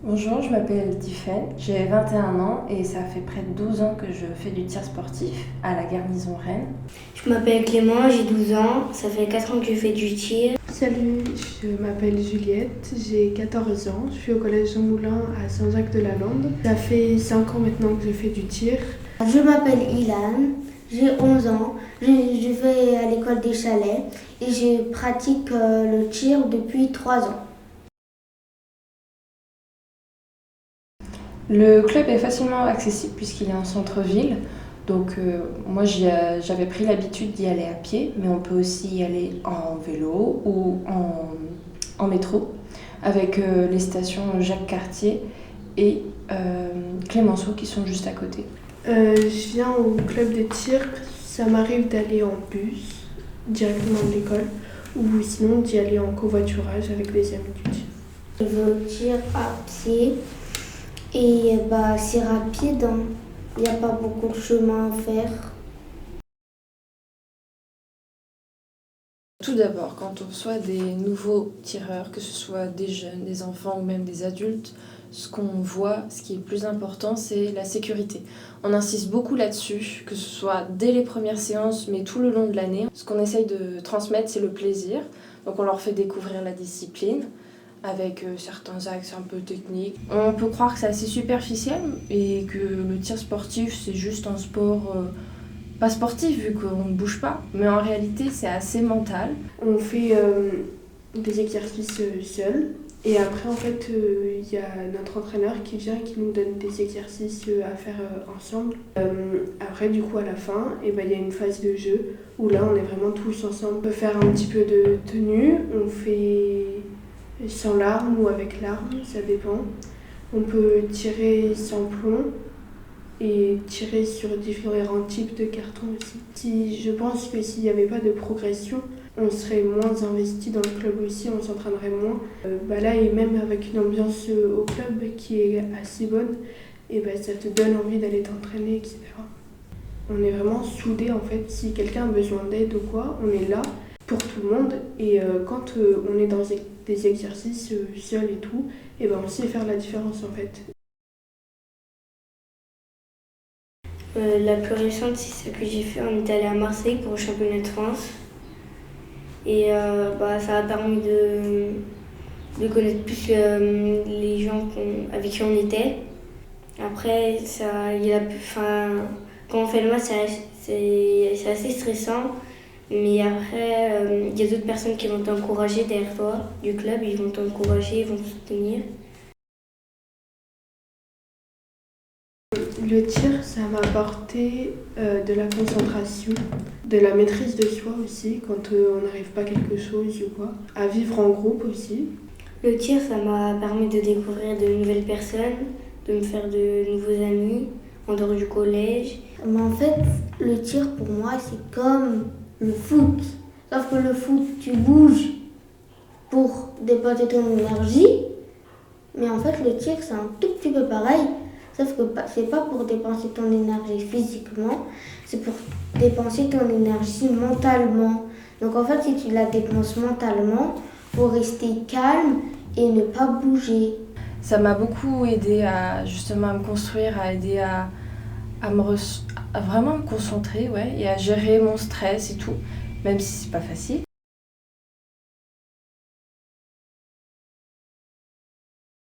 Bonjour, je m'appelle Tiffaine, j'ai 21 ans et ça fait près de 12 ans que je fais du tir sportif à la garnison Rennes. Je m'appelle Clément, j'ai 12 ans, ça fait 4 ans que je fais du tir. Salut, je m'appelle Juliette, j'ai 14 ans, je suis au collège Jean Moulin à Saint-Jacques-de-la-Lande. Ça fait 5 ans maintenant que je fais du tir. Je m'appelle Ilan, j'ai 11 ans, je vais à l'école des Chalets et je pratique le tir depuis 3 ans. Le club est facilement accessible puisqu'il est en centre-ville. Donc moi j'avais pris l'habitude d'y aller à pied, mais on peut aussi y aller en vélo ou en métro avec les stations Jacques Cartier et Clémenceau qui sont juste à côté. Je viens au club de tir, ça m'arrive d'aller en bus directement de l'école ou sinon d'y aller en covoiturage avec des amis du tir. Je vais au tir à pied et c'est rapide, hein. Il n'y a pas beaucoup de chemin à faire. Tout d'abord, quand on reçoit des nouveaux tireurs, que ce soit des jeunes, des enfants ou même des adultes, ce qu'on voit, ce qui est le plus important, c'est la sécurité. On insiste beaucoup là-dessus, que ce soit dès les premières séances, mais tout le long de l'année. Ce qu'on essaye de transmettre, c'est le plaisir. Donc on leur fait découvrir la discipline avec certains axes un peu techniques. On peut croire que c'est assez superficiel et que le tir sportif, c'est juste un sport pas sportif vu qu'on ne bouge pas, mais en réalité c'est assez mental. On fait des exercices seuls et après en fait il y a notre entraîneur qui vient et qui nous donne des exercices à faire ensemble. Après du coup à la fin il y a une phase de jeu où là on est vraiment tous ensemble. On peut faire un petit peu de tenue, on fait sans l'arme ou avec l'arme, ça dépend. On peut tirer sans plomb et tirer sur différents types de cartons aussi. Je pense que s'il n'y avait pas de progression, on serait moins investi dans le club aussi, on s'entraînerait moins. Là, et même avec une ambiance au club qui est assez bonne, ça te donne envie d'aller t'entraîner, etc. On est vraiment soudés en fait. Si quelqu'un a besoin d'aide ou quoi, on est là pour tout le monde. Et quand on est dans des exercices seuls et tout, on sait faire la différence en fait. La plus récente, c'est celle que j'ai fait. On est allé à Marseille pour le championnat de France. Et ça a permis de connaître plus les gens avec qui on était. Après, quand on fait le match, c'est assez stressant. Mais après, il y a d'autres personnes qui vont t'encourager derrière toi, du club. Ils vont t'encourager, ils vont te soutenir. Le tir, ça m'a apporté de la concentration, de la maîtrise de soi aussi, quand on n'arrive pas à quelque chose ou quoi. À vivre en groupe aussi. Le tir, ça m'a permis de découvrir de nouvelles personnes, de me faire de nouveaux amis en dehors du collège. Mais en fait, le tir pour moi, c'est comme le foot. Sauf que le foot, tu bouges pour dépenser ton énergie. Mais en fait, le tir, c'est un tout petit peu pareil. Sauf que c'est pas pour dépenser ton énergie physiquement, c'est pour dépenser ton énergie mentalement. Donc en fait, si tu la dépenses mentalement, faut rester calme et ne pas bouger. Ça m'a beaucoup aidé à justement à me construire, à aider à vraiment me concentrer et à gérer mon stress et tout, même si c'est pas facile.